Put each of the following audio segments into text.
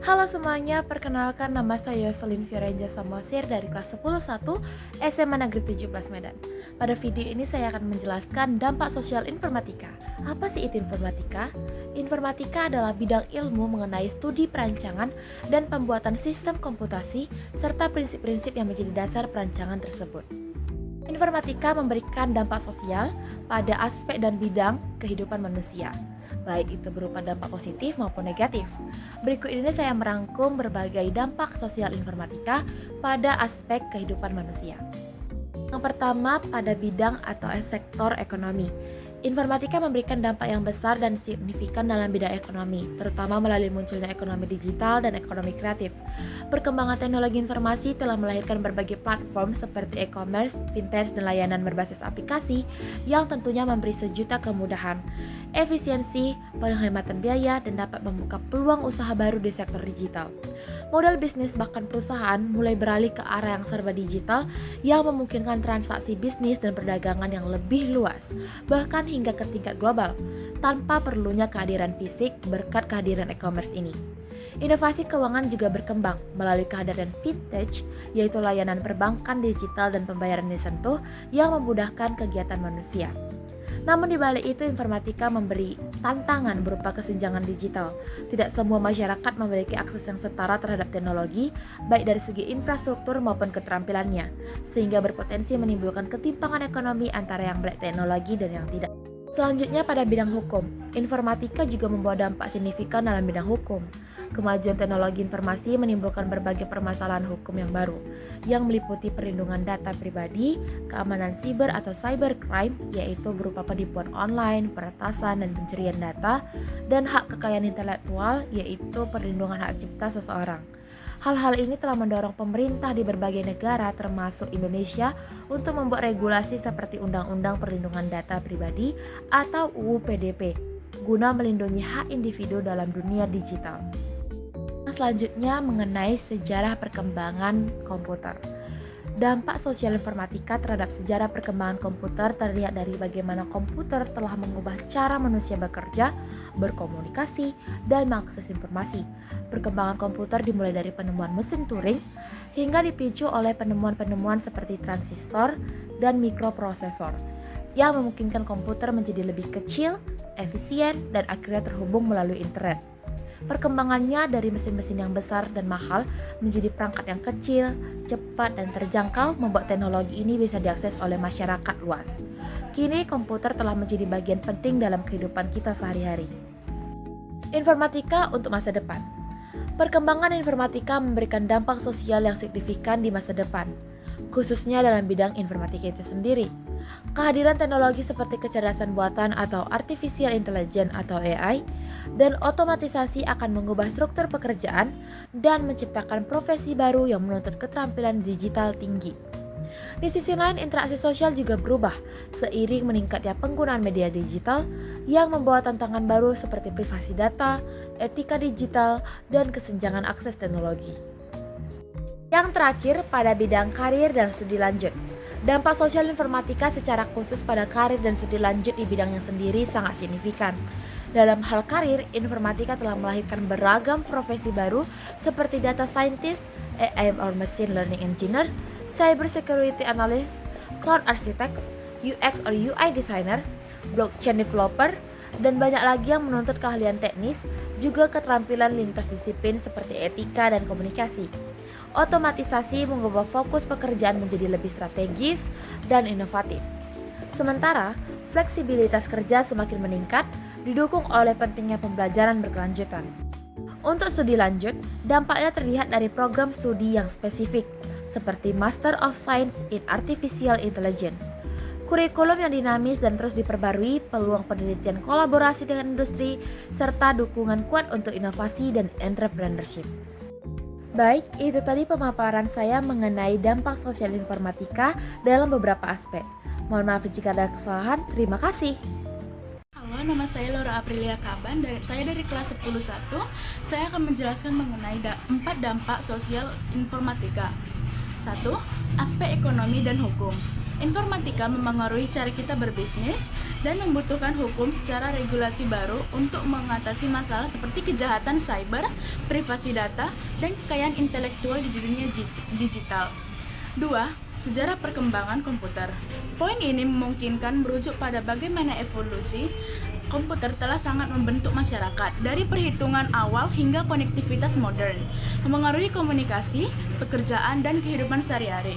Halo semuanya, perkenalkan nama saya Yoselin Fiorenza Samosir dari kelas 10-1 SMA Negeri 17 Medan. Pada video ini saya akan menjelaskan dampak sosial informatika. Apa sih itu informatika? Informatika adalah bidang ilmu mengenai studi perancangan dan pembuatan sistem komputasi serta prinsip-prinsip yang menjadi dasar perancangan tersebut. Informatika memberikan dampak sosial pada aspek dan bidang kehidupan manusia, baik itu berupa dampak positif maupun negatif. Berikut ini saya merangkum berbagai dampak sosial informatika pada aspek kehidupan manusia. Yang pertama, pada bidang atau sektor ekonomi. Informatika memberikan dampak yang besar dan signifikan dalam bidang ekonomi, terutama melalui munculnya ekonomi digital dan ekonomi kreatif. Perkembangan teknologi informasi telah melahirkan berbagai platform seperti e-commerce, fintech, dan layanan berbasis aplikasi yang tentunya memberi sejuta kemudahan, efisiensi, penghematan biaya, dan dapat membuka peluang usaha baru di sektor digital. Model bisnis bahkan perusahaan mulai beralih ke arah yang serba digital yang memungkinkan transaksi bisnis dan perdagangan yang lebih luas, bahkan hingga ke tingkat global, tanpa perlunya kehadiran fisik berkat kehadiran e-commerce ini. Inovasi keuangan juga berkembang melalui kehadiran fintech, yaitu layanan perbankan digital dan pembayaran disentuh yang memudahkan kegiatan manusia. Namun di balik itu, informatika memberi tantangan berupa kesenjangan digital. Tidak semua masyarakat memiliki akses yang setara terhadap teknologi, baik dari segi infrastruktur maupun keterampilannya, sehingga berpotensi menimbulkan ketimpangan ekonomi antara yang melek teknologi dan yang tidak. Selanjutnya pada bidang hukum, informatika juga membawa dampak signifikan dalam bidang hukum. Kemajuan teknologi informasi menimbulkan berbagai permasalahan hukum yang baru, yang meliputi perlindungan data pribadi, keamanan siber atau cybercrime, yaitu berupa penipuan online, peretasan dan pencurian data, dan hak kekayaan intelektual, yaitu perlindungan hak cipta seseorang. Hal-hal ini telah mendorong pemerintah di berbagai negara termasuk Indonesia untuk membuat regulasi seperti Undang-Undang Perlindungan Data Pribadi atau UU PDP guna melindungi hak individu dalam dunia digital. Selanjutnya mengenai sejarah perkembangan komputer. Dampak sosial informatika terhadap sejarah perkembangan komputer terlihat dari bagaimana komputer telah mengubah cara manusia bekerja, berkomunikasi, dan mengakses informasi. Perkembangan komputer dimulai dari penemuan mesin Turing hingga dipicu oleh penemuan-penemuan seperti transistor dan mikroprosesor yang memungkinkan komputer menjadi lebih kecil, efisien, dan akhirnya terhubung melalui internet. Perkembangannya dari mesin-mesin yang besar dan mahal menjadi perangkat yang kecil, cepat, dan terjangkau membuat teknologi ini bisa diakses oleh masyarakat luas. Kini komputer telah menjadi bagian penting dalam kehidupan kita sehari-hari. Informatika untuk masa depan. Perkembangan informatika memberikan dampak sosial yang signifikan di masa depan, khususnya dalam bidang informatika itu sendiri. Kehadiran teknologi seperti kecerdasan buatan atau artificial intelligence atau AI dan otomatisasi akan mengubah struktur pekerjaan dan menciptakan profesi baru yang menuntut keterampilan digital tinggi. Di sisi lain, interaksi sosial juga berubah seiring meningkatnya penggunaan media digital yang membawa tantangan baru seperti privasi data, etika digital, dan kesenjangan akses teknologi. Yang terakhir, pada bidang karir dan studi lanjut. Dampak sosial informatika secara khusus pada karir dan studi lanjut di bidangnya sendiri sangat signifikan. Dalam hal karir, informatika telah melahirkan beragam profesi baru seperti data scientist, AI or machine learning engineer, cyber security analyst, cloud architect, UX or UI designer, blockchain developer, dan banyak lagi yang menuntut keahlian teknis, juga keterampilan lintas disiplin seperti etika dan komunikasi. Otomatisasi mengubah fokus pekerjaan menjadi lebih strategis dan inovatif. Sementara, fleksibilitas kerja semakin meningkat, didukung oleh pentingnya pembelajaran berkelanjutan. Untuk studi lanjut, dampaknya terlihat dari program studi yang spesifik, seperti Master of Science in Artificial Intelligence. Kurikulum yang dinamis dan terus diperbarui, peluang penelitian kolaborasi dengan industri, serta dukungan kuat untuk inovasi dan entrepreneurship. Baik, itu tadi pemaparan saya mengenai dampak sosial informatika dalam beberapa aspek. Mohon maaf jika ada kesalahan, terima kasih. Halo, nama saya Laura Aprilia Kaban, saya dari kelas 10-1. Saya akan menjelaskan mengenai 4 dampak sosial informatika. 1. Aspek ekonomi dan hukum. Informatika memengaruhi cara kita berbisnis dan membutuhkan hukum secara regulasi baru untuk mengatasi masalah seperti kejahatan cyber, privasi data, dan kekayaan intelektual di dunia digital. 2. Sejarah perkembangan komputer. Poin ini memungkinkan merujuk pada bagaimana evolusi komputer telah sangat membentuk masyarakat, dari perhitungan awal hingga konektivitas modern, memengaruhi komunikasi, pekerjaan, dan kehidupan sehari-hari.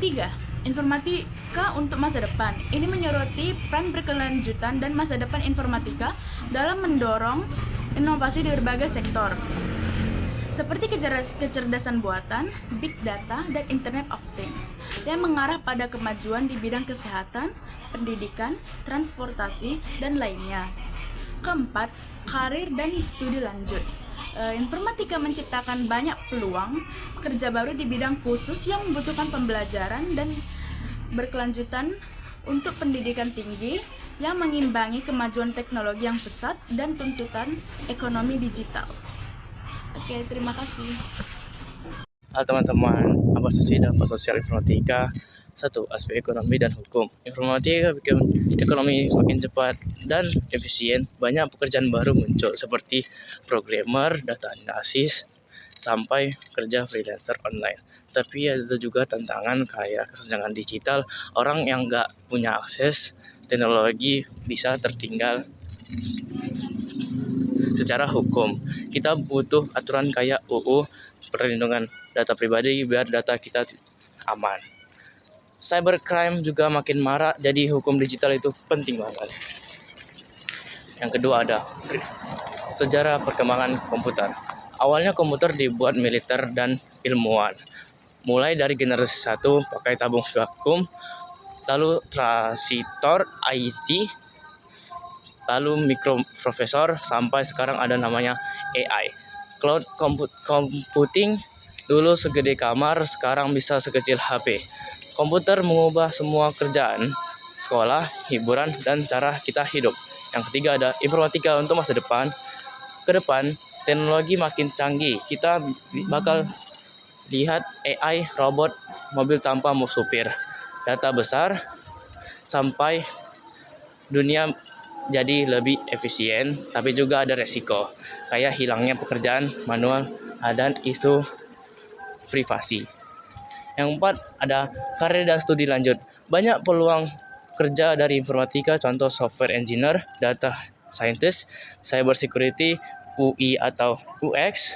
3. Informatika untuk masa depan. Ini menyoroti peran berkelanjutan dan masa depan informatika dalam mendorong inovasi di berbagai sektor, seperti kecerdasan buatan, big data, dan Internet of Things, yang mengarah pada kemajuan di bidang kesehatan, pendidikan, transportasi, dan lainnya. 4. Karir dan studi lanjut. Informatika menciptakan banyak peluang kerja baru di bidang khusus yang membutuhkan pembelajaran dan berkelanjutan untuk pendidikan tinggi yang mengimbangi kemajuan teknologi yang pesat dan tuntutan ekonomi digital. Oke, terima kasih. Halo teman-teman, apa sih dampak sosial informatika? 1. Aspek ekonomi dan hukum. Informatika bikin ekonomi makin cepat dan efisien. Banyak pekerjaan baru muncul seperti programmer, data analisis, sampai kerja freelancer online. Tapi ada juga tantangan kayak kesenjangan digital. Orang yang nggak punya akses teknologi bisa tertinggal secara hukum. Kita butuh aturan kayak UU perlindungan data pribadi biar data kita aman. Cybercrime juga makin marak, jadi hukum digital itu penting banget. Yang kedua ada sejarah perkembangan komputer. Awalnya komputer dibuat militer dan ilmuwan. Mulai dari generasi 1 pakai tabung vakum, lalu transistor IC, lalu mikroprosesor, sampai sekarang ada namanya AI. Cloud computing dulu segede kamar, sekarang bisa sekecil HP. Komputer mengubah semua kerjaan, sekolah, hiburan, dan cara kita hidup. Yang ketiga ada informatika untuk masa depan. Ke depan, teknologi makin canggih. Kita bakal lihat AI, robot, mobil tanpa supir, data besar, sampai dunia jadi lebih efisien, tapi juga ada resiko, kayak hilangnya pekerjaan manual dan isu privasi. Yang 4 ada karir dan studi lanjut. Banyak peluang kerja dari informatika, contoh software engineer, data scientist, cyber security, UI atau UX,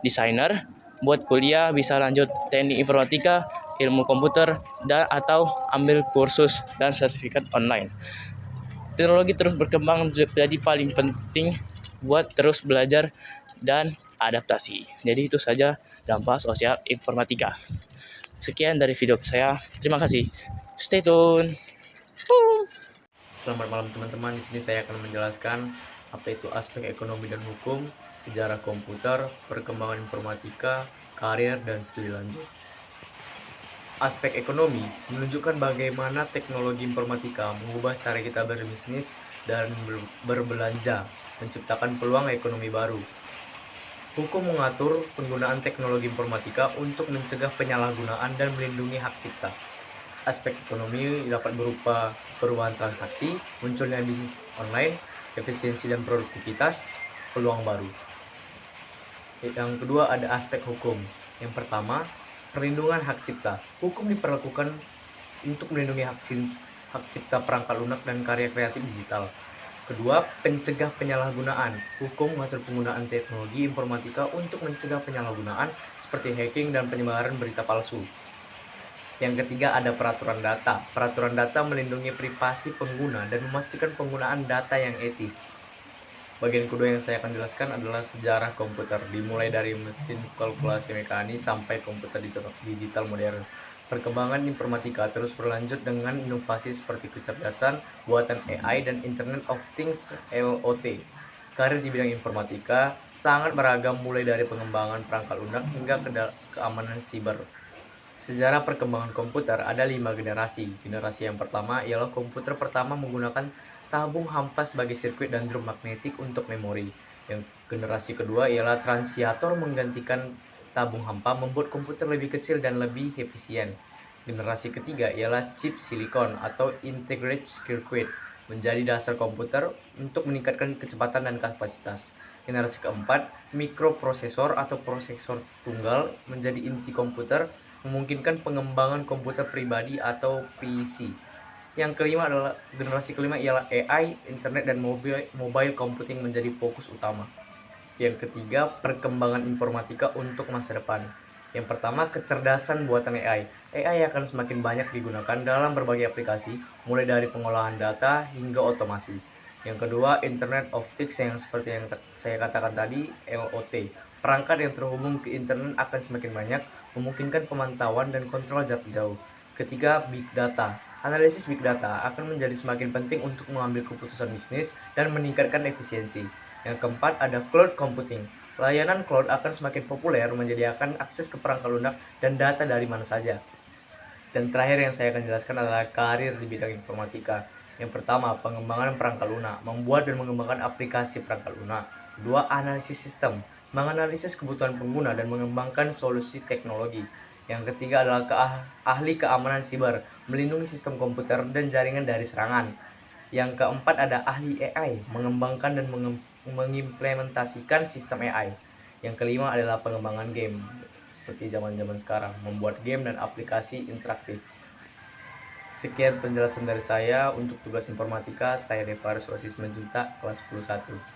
designer. Buat kuliah bisa lanjut teknik informatika, ilmu komputer, dan atau ambil kursus dan sertifikat online. Teknologi terus berkembang, jadi paling penting buat terus belajar dan adaptasi. Jadi itu saja dampak sosial informatika. Sekian dari video saya. Terima kasih. Stay tune. Selamat malam teman-teman. Di sini saya akan menjelaskan apa itu aspek ekonomi dan hukum, sejarah komputer, perkembangan informatika, karir, dan studi lanjut. Aspek ekonomi menunjukkan bagaimana teknologi informatika mengubah cara kita berbisnis dan berbelanja, menciptakan peluang ekonomi baru. Hukum mengatur penggunaan teknologi informatika untuk mencegah penyalahgunaan dan melindungi hak cipta. Aspek ekonomi dapat berupa perubahan transaksi, munculnya bisnis online, efisiensi dan produktivitas, peluang baru. Yang kedua ada aspek hukum. Yang pertama, perlindungan hak cipta. Hukum diperlakukan untuk melindungi hak cipta perangkat lunak dan karya kreatif digital. Kedua, pencegah penyalahgunaan. Hukum mengatur penggunaan teknologi informatika untuk mencegah penyalahgunaan seperti hacking dan penyebaran berita palsu. Yang ketiga ada peraturan data. Peraturan data melindungi privasi pengguna dan memastikan penggunaan data yang etis. Bagian kedua yang saya akan jelaskan adalah sejarah komputer, dimulai dari mesin kalkulasi mekanis sampai komputer digital modern. Perkembangan informatika terus berlanjut dengan inovasi seperti kecerdasan buatan AI dan Internet of Things (IoT). Karir di bidang informatika sangat beragam, mulai dari pengembangan perangkat lunak hingga keamanan siber. Sejarah perkembangan komputer ada 5 generasi. Generasi yang pertama ialah komputer pertama menggunakan tabung hampa sebagai sirkuit dan drum magnetik untuk memori. Yang generasi kedua ialah transiator menggantikan tabung hampa, membuat komputer lebih kecil dan lebih efisien. Generasi ketiga ialah chip silikon atau integrated circuit, menjadi dasar komputer untuk meningkatkan kecepatan dan kapasitas. Generasi keempat, mikroprosesor atau prosesor tunggal, menjadi inti komputer, memungkinkan pengembangan komputer pribadi atau PC. Yang kelima adalah generasi kelima ialah AI, internet dan mobile computing menjadi fokus utama. Yang ketiga, perkembangan informatika untuk masa depan. Yang pertama, kecerdasan buatan AI. AI akan semakin banyak digunakan dalam berbagai aplikasi, mulai dari pengolahan data hingga otomasi. Yang kedua, Internet of Things yang seperti yang saya katakan tadi, IoT. Perangkat yang terhubung ke internet akan semakin banyak, memungkinkan pemantauan dan kontrol jarak jauh. Ketiga, Big Data. Analisis Big Data akan menjadi semakin penting untuk mengambil keputusan bisnis dan meningkatkan efisiensi. Yang keempat, ada Cloud Computing. Layanan cloud akan semakin populer, menyediakan akses ke perangkat lunak dan data dari mana saja. Dan terakhir yang saya akan jelaskan adalah karir di bidang informatika. Yang pertama, pengembangan perangkat lunak, membuat dan mengembangkan aplikasi perangkat lunak. Kedua, analisis sistem, menganalisis kebutuhan pengguna dan mengembangkan solusi teknologi. Yang ketiga adalah ahli keamanan siber, melindungi sistem komputer dan jaringan dari serangan. Yang keempat ada ahli AI, mengembangkan dan mengimplementasikan sistem AI. Yang kelima adalah pengembangan game, seperti zaman-zaman sekarang, membuat game dan aplikasi interaktif. Sekian penjelasan dari saya untuk tugas informatika. Saya Devaris Wasis Menjuntak, kelas 11.